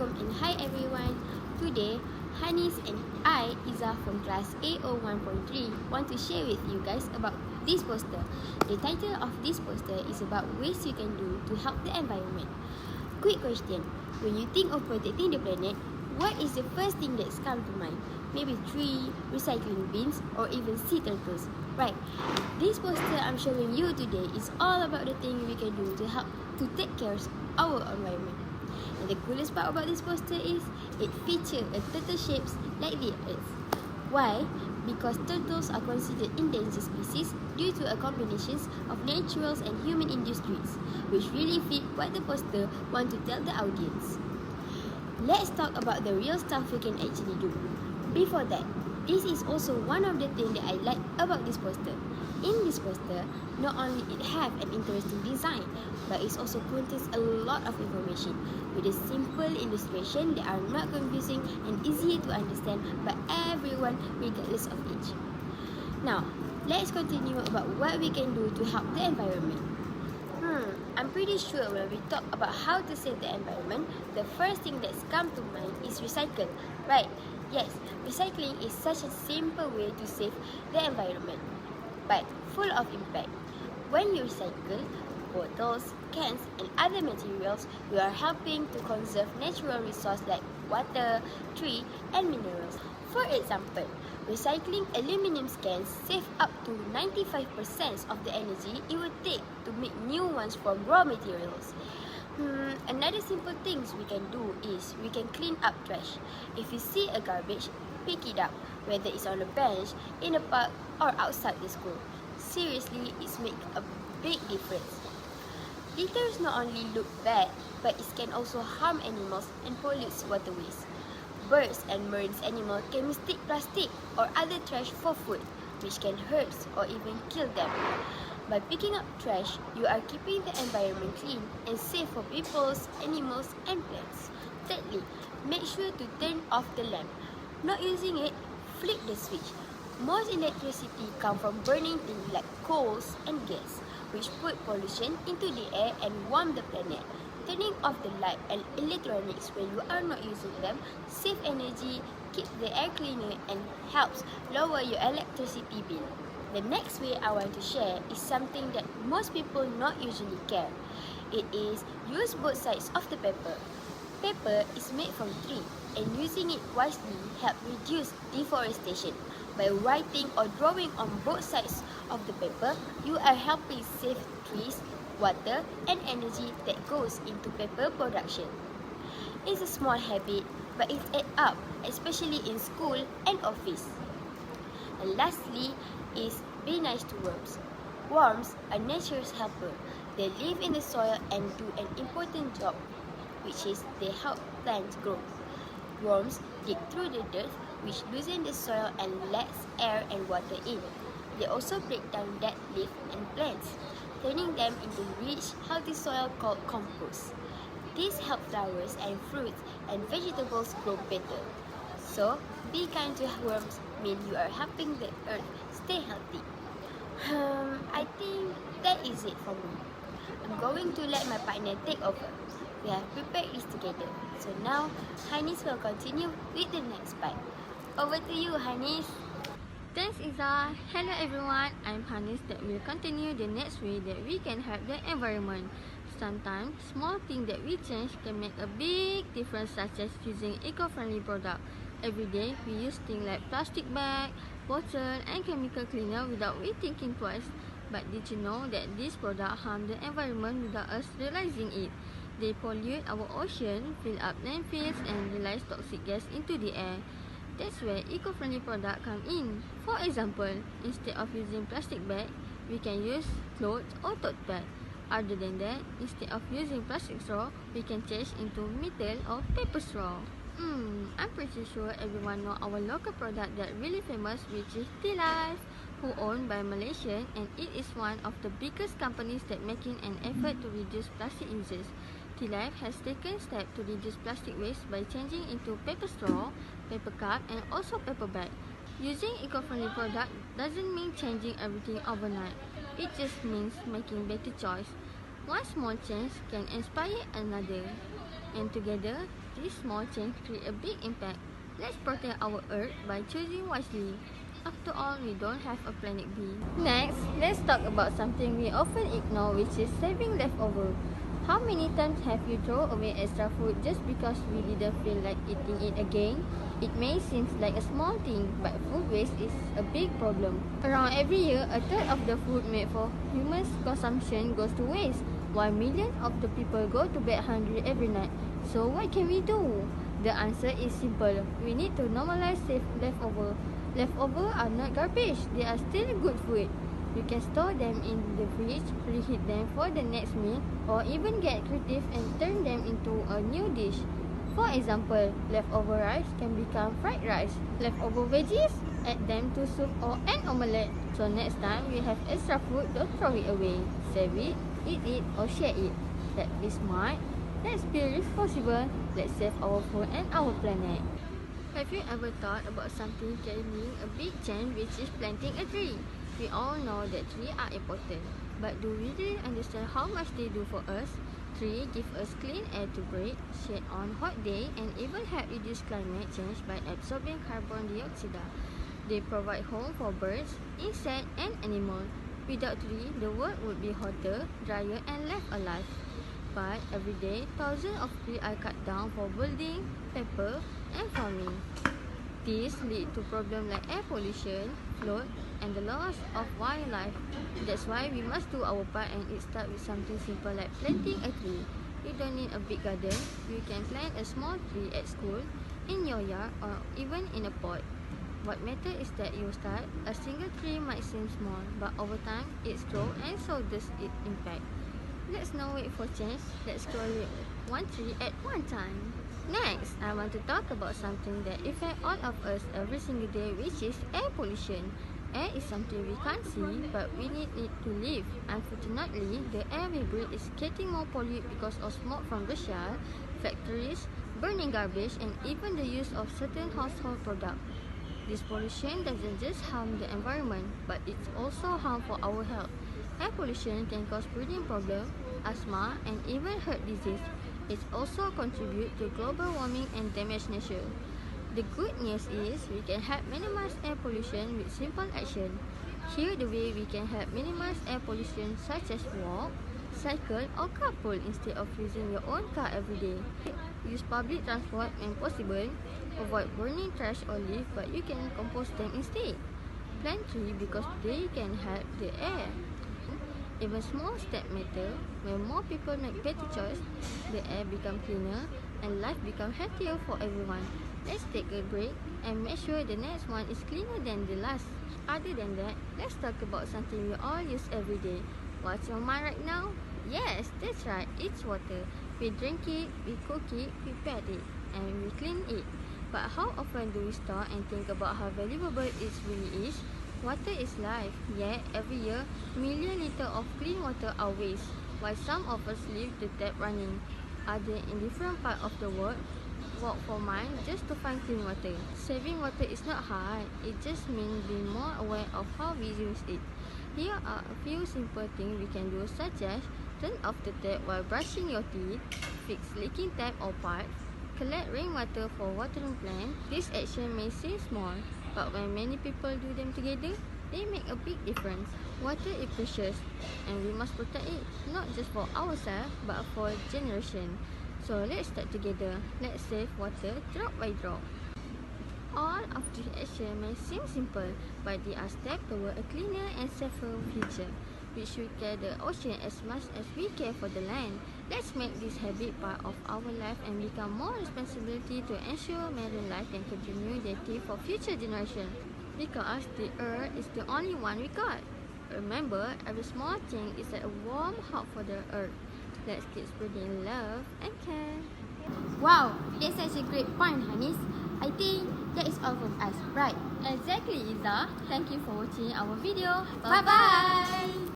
welcome and hi everyone. Today, Hanis and I, Izzah from class AO1.3, want to share with you guys about this poster. The title of this poster is about ways you can do to help the environment. Quick question, when you think of protecting the planet, what is the first thing that's come to mind? Maybe tree, recycling bins, or even sea turtles, right? This poster I'm showing you today is all about the thing we can do to help to take care of our environment. And the coolest part about this poster is it features a turtle shapes like the earth. Why? Because turtles are considered endangered species due to a combination of naturals and human industries, which really fit what the poster want to tell the audience. Let's talk about the real stuff we can actually do. Before that, this is also one of the things that I like about this poster. In this poster, not only it have an interesting design, but it also contains a lot of information with a simple illustration that are not confusing and easy to understand by everyone regardless of age. Now, let's continue about what we can do to help the environment. I'm pretty sure when we talk about how to save the environment, the first thing that's come to mind is recycle, right? Yes, recycling is such a simple way to save the environment, but full of impact. When you recycle bottles, cans, and other materials, you are helping to conserve natural resources like water, tree, and minerals. For example, recycling aluminum cans save up to 95% of the energy it would take to make new ones from raw materials. Another simple things we can do is we can clean up trash. If you see a garbage, pick it up, whether it's on a bench, in a park, or outside the school. Seriously, it makes a big difference. Litters not only look bad, but it can also harm animals and pollute waterways. Birds and marine animals can mistake plastic or other trash for food, which can hurt or even kill them. By picking up trash, you are keeping the environment clean and safe for people, animals, and plants. Thirdly, make sure to turn off the lamp. Not using it, flip the switch. Most electricity comes from burning things like coals and gas, which put pollution into the air and warm the planet. Turning off the light and electronics when you are not using them save energy, keep the air cleaner, and helps lower your electricity bill. The next way I want to share is something that most people not usually care. It is use both sides of the paper. Paper is made from tree, and using it wisely helps reduce deforestation. By writing or drawing on both sides of the paper, you are helping save trees, water, and energy that goes into paper production. It's a small habit, but it adds up, especially in school and office. And lastly is be nice to worms. Worms are nature's helper. They live in the soil and do an important job, which is they help plants grow. Worms dig through the dirt, which loosens the soil and lets air and water in. They also break down dead leaves and plants, turning them into rich, healthy soil called compost. This helps flowers and fruits and vegetables grow better. So, be kind to worms means you are helping the earth stay healthy. I think that is it for me. I'm going to let my partner take over. We have prepared this together. So now, Hanis will continue with the next part. Over to you, Hanis. Thanks, Izzah. Hello everyone, I'm Hanis that will continue the next way that we can help the environment. Sometimes, small things that we change can make a big difference, such as using eco-friendly products. Every day, we use things like plastic bag, bottle, and chemical cleaner without we thinking twice. But did you know that these products harm the environment without us realizing it? They pollute our ocean, fill up landfills, and release toxic gas into the air. That's where eco-friendly products come in. For example, instead of using plastic bag, we can use cloth or tote bag. Other than that, instead of using plastic straw, we can change into metal or paper straw. I'm pretty sure everyone know our local product that really famous, which is Tea Life, who owned by Malaysian, and it is one of the biggest companies that making an effort to reduce plastic uses. Tea Life has taken steps to reduce plastic waste by changing into paper straw, paper cup, and also paper bag. Using eco-friendly product doesn't mean changing everything overnight. It just means making better choice. One small change can inspire another. And together, these small changes create a big impact. Let's protect our Earth by choosing wisely. After all, we don't have a planet B. Next, let's talk about something we often ignore, which is saving leftover. How many times have you thrown away extra food just because we didn't feel like eating it again? It may seem like a small thing, but food waste is a big problem. Around every year, a third of the food made for human consumption goes to waste, while millions of the people go to bed hungry every night. So what can we do? The answer is simple. We need to normalize safe leftover. Leftovers are not garbage. They are still good food. You can store them in the fridge, reheat them for the next meal, or even get creative and turn them into a new dish. For example, leftover rice can become fried rice. Leftover veggies, add them to soup or an omelette. So next time we have extra food, don't throw it away. Save it, eat it, or share it. Let's be smart. Let's be responsible. Let's save our food and our planet. Have you ever thought about something carrying a big change, which is planting a tree? We all know that trees are important, but do we really understand how much they do for us? Trees give us clean air to breathe, shade on hot days, and even help reduce climate change by absorbing carbon dioxide. They provide home for birds, insects, and animals. Without trees, the world would be hotter, drier, and less alive. But every day, thousands of trees are cut down for building, paper, and farming. This leads to problems like air pollution, flood, and the loss of wildlife. That's why we must do our part, and it starts with something simple like planting a tree. You don't need a big garden. You can plant a small tree at school, in your yard, or even in a pot. What matters is that you start. A single tree might seem small, but over time, it grows, and so does its impact. Let's not wait for change. Let's grow one tree at one time. Next, I want to talk about something that affects all of us every single day, which is air pollution. Air is something we can't see, but we need it to live. Unfortunately, the air we breathe is getting more polluted because of smoke from the shell, factories, burning garbage, and even the use of certain household products. This pollution doesn't just harm the environment, but it's also harmful for our health. Air pollution can cause breathing problems, asthma, and even heart disease. It also contributes to global warming and damage nature. The good news is we can help minimize air pollution with simple action. Here the way we can help minimize air pollution, such as walk, cycle, or carpool instead of using your own car every day. Use public transport when possible. Avoid burning trash or leaf, but you can compost them instead. Plant trees because they can help the air. Even small steps matter. When more people make better choice, the air becomes cleaner and life becomes healthier for everyone. Let's take a break and make sure the next one is cleaner than the last. Other than that, let's talk about something we all use every day. What's on mind right now? Yes, that's right, it's water. We drink it, we cook it, we pet it, and we clean it. But how often do we stop and think about how valuable it really is? Water is life, yet every year, million liters of clean water are wasted, while some of us leave the tap running. Others in different parts of the world walk for miles just to find clean water. Saving water is not hard, it just means being more aware of how we use it. Here are a few simple things we can do, such as turn off the tap while brushing your teeth, fix leaking tap or pipes, collect rainwater for watering plants. This action may seem small, but when many people do them together, they make a big difference. Water is precious, and we must protect it, not just for ourselves, but for generations. So let's start together. Let's save water drop by drop. All of these actions may seem simple, but they are steps toward a cleaner and safer future. We should care the ocean as much as we care for the land. Let's make this habit part of our life and become more responsibility to ensure marine life can continue their life for future generations. Because the earth is the only one we got. Remember, every small thing is like a warm hug for the earth. Let's keep spreading love and care. Wow, that's such a great point, Hanis. I think that is all from us, right? Exactly, Izzah. Thank you for watching our video. Bye-bye!